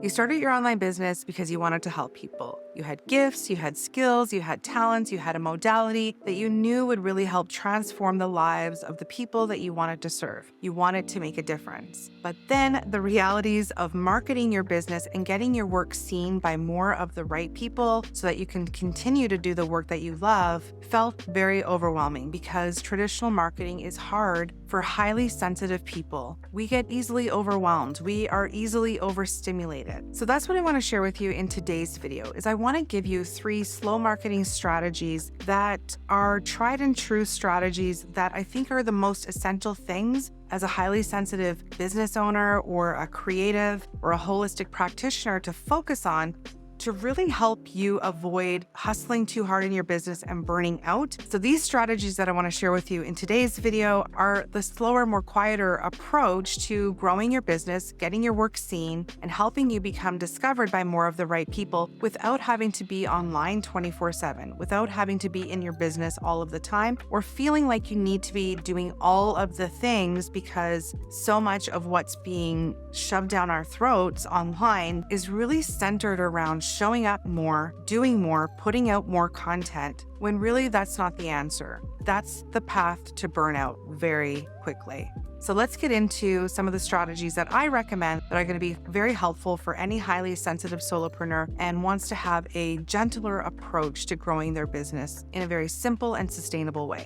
You started your online business because you wanted to help people. You had gifts, you had skills, you had talents, you had a modality that you knew would really help transform the lives of the people that you wanted to serve. You wanted to make a difference. But then the realities of marketing your business and getting your work seen by more of the right people so that you can continue to do the work that you love felt very overwhelming because traditional marketing is hard for highly sensitive people. We get easily overwhelmed. We are easily overstimulated. So that's what I want to share with you in today's video is I want to give you 3 slow marketing strategies that are tried and true strategies that I think are the most essential things as a highly sensitive business owner or a creative or a holistic practitioner to focus on to really help you avoid hustling too hard in your business and burning out. So these strategies that I want to share with you in today's video are the slower, more quieter approach to growing your business, getting your work seen, and helping you become discovered by more of the right people without having to be online 24/7, without having to be in your business all of the time, or feeling like you need to be doing all of the things because so much of what's being shoved down our throats online is really centered around showing up more, doing more, putting out more content, when really that's not the answer. That's the path to burnout very quickly. So let's get into some of the strategies that I recommend that are going to be very helpful for any highly sensitive solopreneur and wants to have a gentler approach to growing their business in a very simple and sustainable way.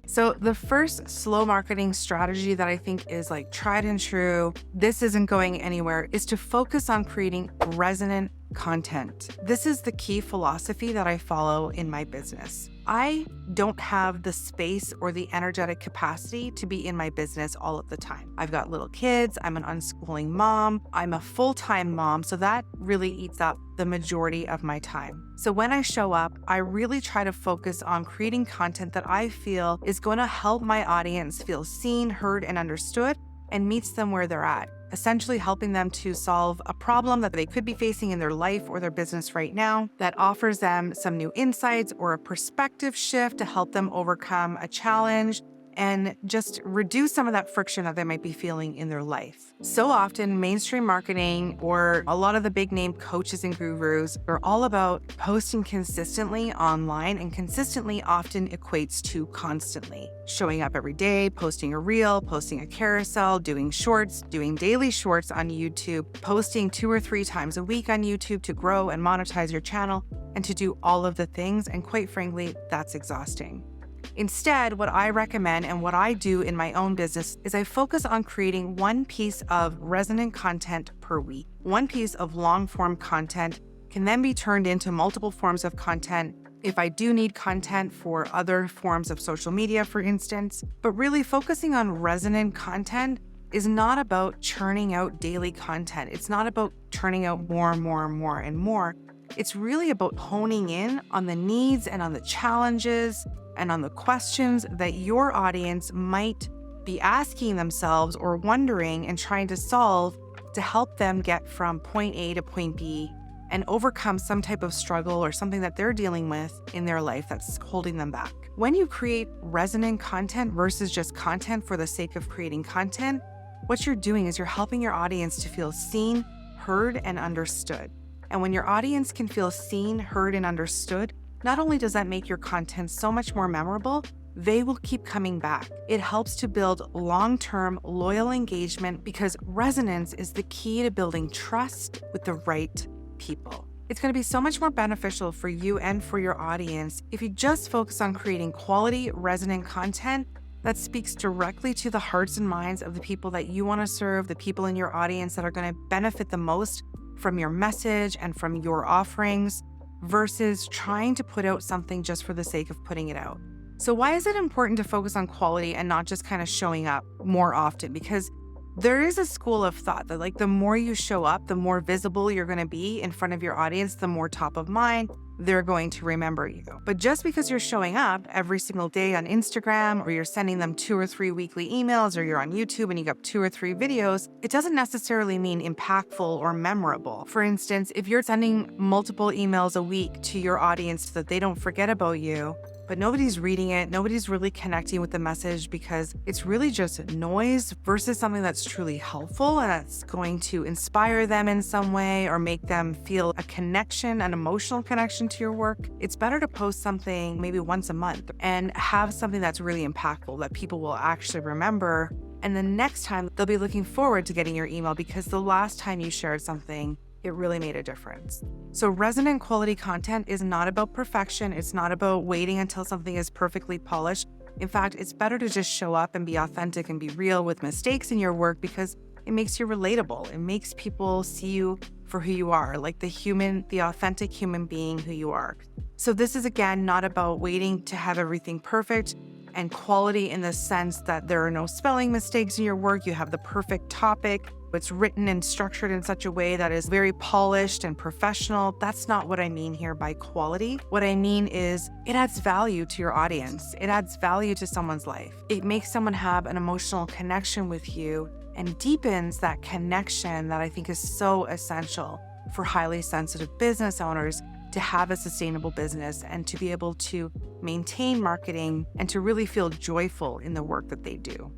So the first slow marketing strategy that I think is like tried and true, this isn't going anywhere, is to focus on creating resonant content. This is the key philosophy that I follow in my business. I don't have the space or the energetic capacity to be in my business all of the time. I've got little kids, I'm an unschooling mom, I'm a full-time mom, so that really eats up the majority of my time. So when I show up, I really try to focus on creating content that I feel is going to help my audience feel seen, heard, and understood and meets them where they're at. Essentially helping them to solve a problem that they could be facing in their life or their business right now that offers them some new insights or a perspective shift to help them overcome a challenge and just reduce some of that friction that they might be feeling in their life. So often, mainstream marketing or a lot of the big name coaches and gurus are all about posting consistently online, and consistently often equates to constantly. Showing up every day, posting a reel, posting a carousel, doing shorts, doing daily shorts on YouTube, posting 2 or 3 times a week on YouTube to grow and monetize your channel, and to do all of the things. And quite frankly, that's exhausting. Instead, what I recommend and what I do in my own business is I focus on creating one piece of resonant content per week. One piece of long-form content can then be turned into multiple forms of content if I do need content for other forms of social media, for instance. But really focusing on resonant content is not about churning out daily content. It's not about churning out more and more and more and more. It's really about honing in on the needs and on the challenges and on the questions that your audience might be asking themselves or wondering and trying to solve to help them get from point A to point B and overcome some type of struggle or something that they're dealing with in their life that's holding them back. When you create resonant content versus just content for the sake of creating content, what you're doing is you're helping your audience to feel seen, heard, and understood. And when your audience can feel seen, heard, and understood, not only does that make your content so much more memorable, they will keep coming back. It helps to build long-term, loyal engagement because resonance is the key to building trust with the right people. It's going to be so much more beneficial for you and for your audience if you just focus on creating quality, resonant content that speaks directly to the hearts and minds of the people that you want to serve, the people in your audience that are going to benefit the most from your message and from your offerings, versus trying to put out something just for the sake of putting it out. So why is it important to focus on quality and not just kind of showing up more often? Because there is a school of thought that like the more you show up, the more visible you're going to be in front of your audience, the more top of mind they're going to remember you. But just because you're showing up every single day on Instagram, or you're sending them 2 or 3 weekly emails, or you're on YouTube and you got 2 or 3 videos, it doesn't necessarily mean impactful or memorable. For instance, if you're sending multiple emails a week to your audience so that they don't forget about you, but nobody's reading it. Nobody's really connecting with the message because it's really just noise versus something that's truly helpful and that's going to inspire them in some way or make them feel a connection, an emotional connection to your work. It's better to post something maybe once a month and have something that's really impactful that people will actually remember. And the next time they'll be looking forward to getting your email because the last time you shared something, it really made a difference. So resonant quality content is not about perfection. It's not about waiting until something is perfectly polished. In fact, it's better to just show up and be authentic and be real with mistakes in your work because it makes you relatable. It makes people see you for who you are, like the authentic human being who you are. So this is, again, not about waiting to have everything perfect and quality in the sense that there are no spelling mistakes in your work. You have the perfect topic. It's written and structured in such a way that is very polished and professional. That's not what I mean here by quality. What I mean is it adds value to your audience. It adds value to someone's life. It makes someone have an emotional connection with you and deepens that connection that I think is so essential for highly sensitive business owners to have a sustainable business and to be able to maintain marketing and to really feel joyful in the work that they do.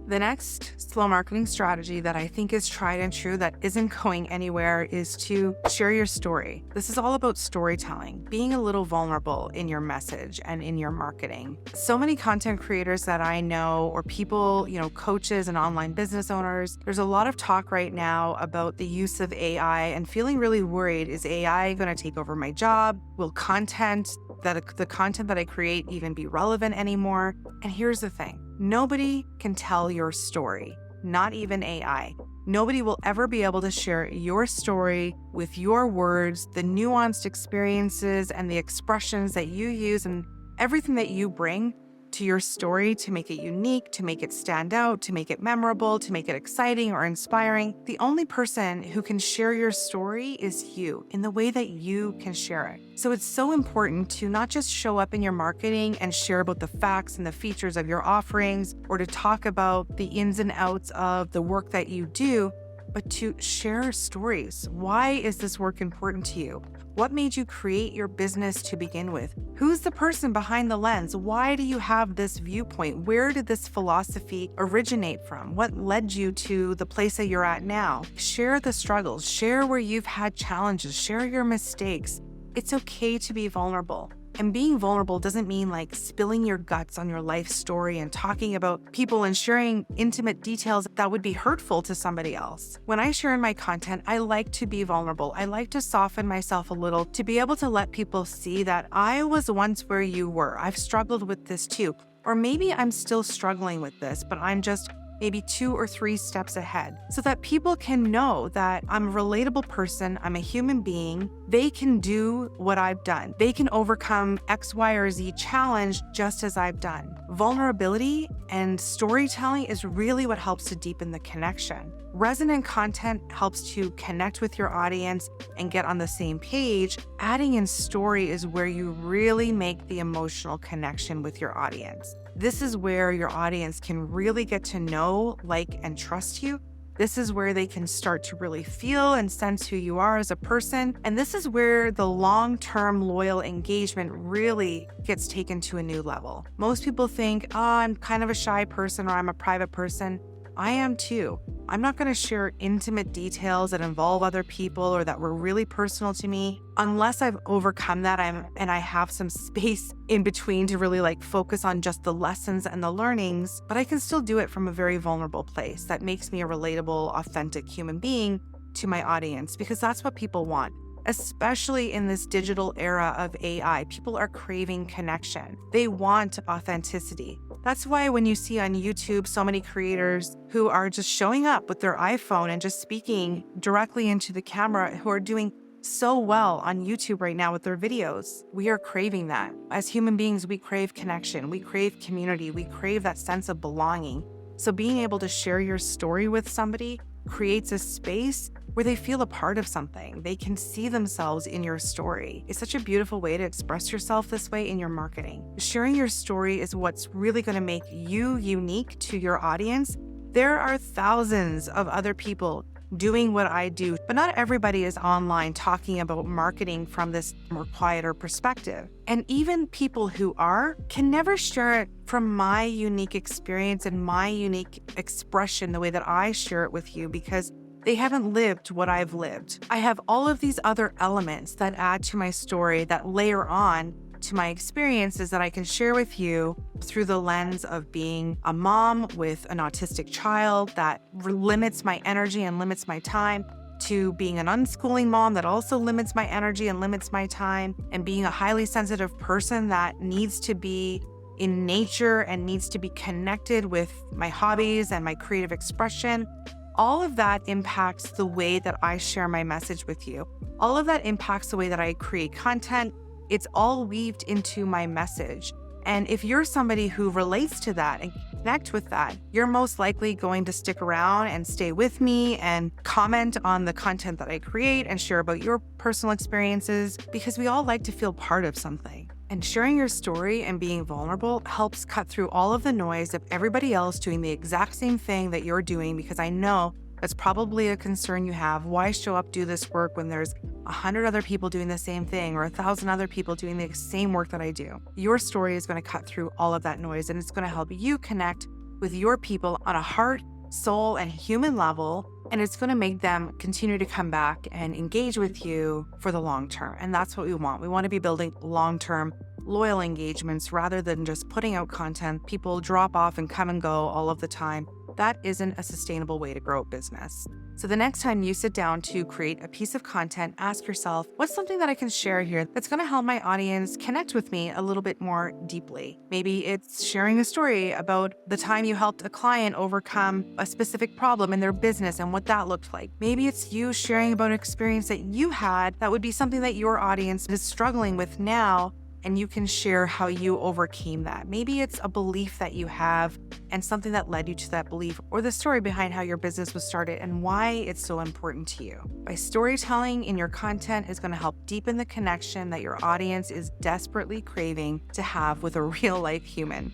The next slow marketing strategy that I think is tried and true that isn't going anywhere is to share your story. This is all about storytelling, being a little vulnerable in your message and in your marketing. So many content creators that I know, or people, coaches and online business owners, there's a lot of talk right now about the use of AI and feeling really worried. Is AI going to take over my job? Will the content that I create even be relevant anymore? And here's the thing. Nobody can tell your story, not even AI. Nobody will ever be able to share your story with your words, the nuanced experiences and the expressions that you use and everything that you bring to your story to make it unique, to make it stand out, to make it memorable, to make it exciting or inspiring. The only person who can share your story is you in the way that you can share it. So it's so important to not just show up in your marketing and share about the facts and the features of your offerings or to talk about the ins and outs of the work that you do, but to share stories. Why is this work important to you? What made you create your business to begin with? Who's the person behind the lens? Why do you have this viewpoint? Where did this philosophy originate from? What led you to the place that you're at now? Share the struggles, share where you've had challenges, share your mistakes. It's okay to be vulnerable. And being vulnerable doesn't mean like spilling your guts on your life story and talking about people and sharing intimate details that would be hurtful to somebody else. When I share in my content, I like to be vulnerable. I like to soften myself a little to be able to let people see that I was once where you were. I've struggled with this too. Or maybe I'm still struggling with this, but I'm just maybe 2 or 3 steps ahead so that people can know that I'm a relatable person, I'm a human being, they can do what I've done. They can overcome X, Y, or Z challenge just as I've done. Vulnerability and storytelling is really what helps to deepen the connection. Resonant content helps to connect with your audience and get on the same page. Adding in story is where you really make the emotional connection with your audience. This is where your audience can really get to know, like, and trust you. This is where they can start to really feel and sense who you are as a person. And this is where the long-term loyal engagement really gets taken to a new level. Most people think, I'm kind of a shy person or I'm a private person. I am too. I'm not going to share intimate details that involve other people or that were really personal to me unless I've overcome that and I have some space in between to really focus on just the lessons and the learnings, but I can still do it from a very vulnerable place that makes me a relatable, authentic human being to my audience because that's what people want. Especially in this digital era of AI, people are craving connection. They want authenticity. That's why when you see on YouTube so many creators who are just showing up with their iPhone and just speaking directly into the camera, who are doing so well on YouTube right now with their videos, we are craving that. As human beings, we crave connection, we crave community, we crave that sense of belonging. So being able to share your story with somebody creates a space where they feel a part of something. They can see themselves in your story. It's such a beautiful way to express yourself this way in your marketing. Sharing your story is what's really going to make you unique to your audience. There are thousands of other people doing what I do. But not everybody is online talking about marketing from this more quieter perspective. And even people who are can never share it from my unique experience and my unique expression the way that I share it with you, because they haven't lived what I've lived. I have all of these other elements that add to my story, that layer on to my experiences, that I can share with you through the lens of being a mom with an autistic child that limits my energy and limits my time, to being an unschooling mom that also limits my energy and limits my time, and being a highly sensitive person that needs to be in nature and needs to be connected with my hobbies and my creative expression. All of that impacts the way that I share my message with you. All of that impacts the way that I create content. It's all weaved into my message. And if you're somebody who relates to that and connect with that, you're most likely going to stick around and stay with me and comment on the content that I create and share about your personal experiences, because we all like to feel part of something. And sharing your story and being vulnerable helps cut through all of the noise of everybody else doing the exact same thing that you're doing, because I know that's probably a concern you have. Why show up, do this work when there's 100 other people doing the same thing, or 1,000 other people doing the same work that I do? Your story is going to cut through all of that noise, and it's going to help you connect with your people on a heart, soul, and human level. And it's going to make them continue to come back and engage with you for the long term. And that's what we want. We want to be building long-term, loyal engagements rather than just putting out content. People drop off and come and go all of the time. That isn't a sustainable way to grow a business. So the next time you sit down to create a piece of content, ask yourself, what's something that I can share here that's going to help my audience connect with me a little bit more deeply? Maybe it's sharing a story about the time you helped a client overcome a specific problem in their business and what that looked like. Maybe it's you sharing about an experience that you had that would be something that your audience is struggling with now, and you can share how you overcame that. Maybe it's a belief that you have and something that led you to that belief, or the story behind how your business was started and why it's so important to you. By storytelling in your content is going to help deepen the connection that your audience is desperately craving to have with a real-life human.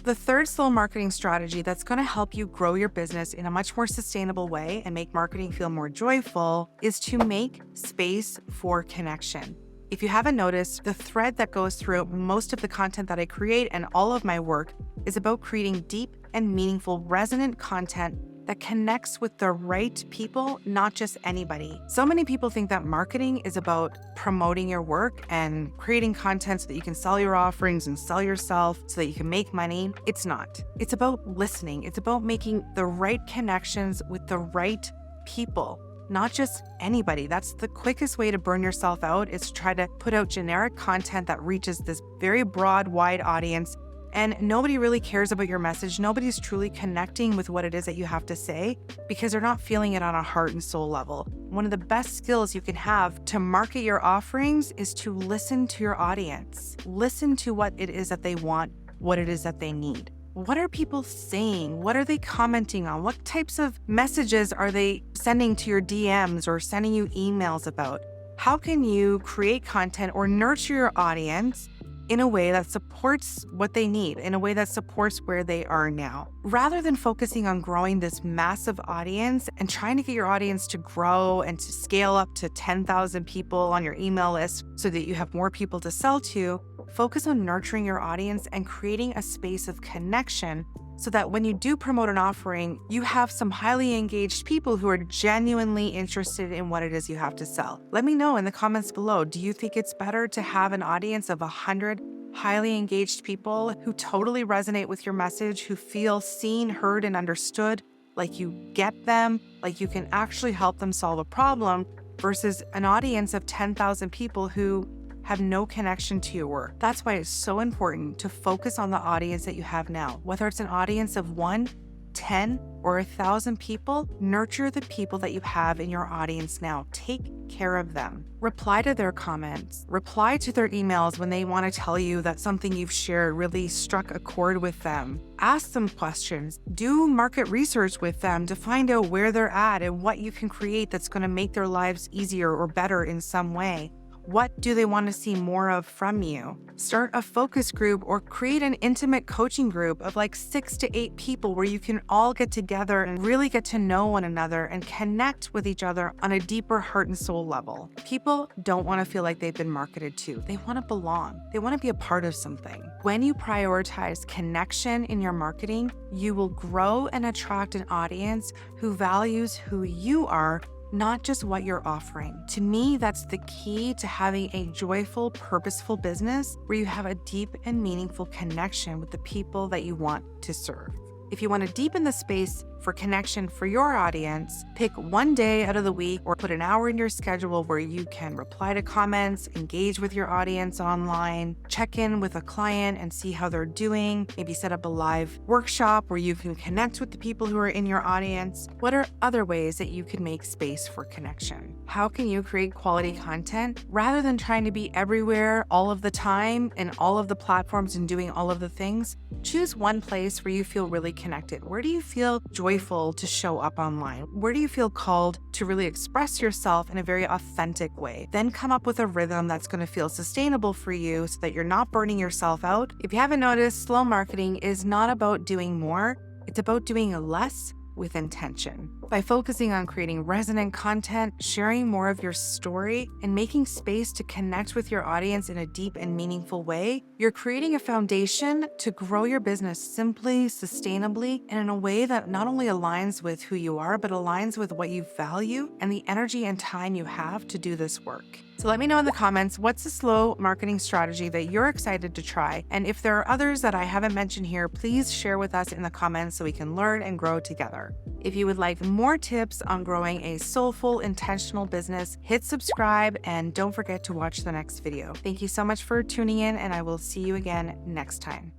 The third slow marketing strategy that's going to help you grow your business in a much more sustainable way and make marketing feel more joyful is to make space for connection. If you haven't noticed, the thread that goes through most of the content that I create and all of my work is about creating deep and meaningful resonant content that connects with the right people, not just anybody. So many people think that marketing is about promoting your work and creating content so that you can sell your offerings and sell yourself so that you can make money. It's not. It's about listening. It's about making the right connections with the right people, not just anybody. That's the quickest way to burn yourself out, is to try to put out generic content that reaches this very broad, wide audience. And nobody really cares about your message. Nobody's truly connecting with what it is that you have to say because they're not feeling it on a heart and soul level. One of the best skills you can have to market your offerings is to listen to your audience. Listen to what it is that they want, what it is that they need. What are people saying? What are they commenting on? What types of messages are they sending to your DMs or sending you emails about? How can you create content or nurture your audience in a way that supports what they need, in a way that supports where they are now? Rather than focusing on growing this massive audience and trying to get your audience to grow and to scale up to 10,000 people on your email list so that you have more people to sell to, focus on nurturing your audience and creating a space of connection so that when you do promote an offering, you have some highly engaged people who are genuinely interested in what it is you have to sell. Let me know in the comments below. Do you think it's better to have an audience of 100 highly engaged people who totally resonate with your message, who feel seen, heard, and understood, like you get them, like you can actually help them solve a problem, versus an audience of 10,000 people who have no connection to your work? That's why it's so important to focus on the audience that you have now. Whether it's an audience of 1, 10, or 1,000 people, nurture the people that you have in your audience now. Take care of them. Reply to their comments. Reply to their emails when they want to tell you that something you've shared really struck a chord with them. Ask them questions. Do market research with them to find out where they're at and what you can create that's going to make their lives easier or better in some way. What do they want to see more of from you? Start a focus group or create an intimate coaching group of like 6 to 8 people where you can all get together and really get to know one another and connect with each other on a deeper heart and soul level. People don't want to feel like they've been marketed to. They want to belong. They want to be a part of something. When you prioritize connection in your marketing, you will grow and attract an audience who values who you are, not just what you're offering. To me, that's the key to having a joyful, purposeful business where you have a deep and meaningful connection with the people that you want to serve. If you want to deepen the space for connection for your audience, pick one day out of the week or put an hour in your schedule where you can reply to comments, engage with your audience online, check in with a client and see how they're doing, maybe set up a live workshop where you can connect with the people who are in your audience. What are other ways that you can make space for connection? How can you create quality content rather than trying to be everywhere all of the time in all of the platforms and doing all of the things? Choose one place where you feel really connected. Where do you feel joyful to show up online? Where do you feel called to really express yourself in a very authentic way? Then come up with a rhythm that's going to feel sustainable for you so that you're not burning yourself out. If you haven't noticed, slow marketing is not about doing more. It's about doing less with intention. By focusing on creating resonant content, sharing more of your story, and making space to connect with your audience in a deep and meaningful way, you're creating a foundation to grow your business simply, sustainably, and in a way that not only aligns with who you are, but aligns with what you value and the energy and time you have to do this work. So let me know in the comments, what's a slow marketing strategy that you're excited to try? And if there are others that I haven't mentioned here, please share with us in the comments so we can learn and grow together. If you would like more tips on growing a soulful, intentional business, hit subscribe and don't forget to watch the next video. Thank you so much for tuning in, and I will see you again next time.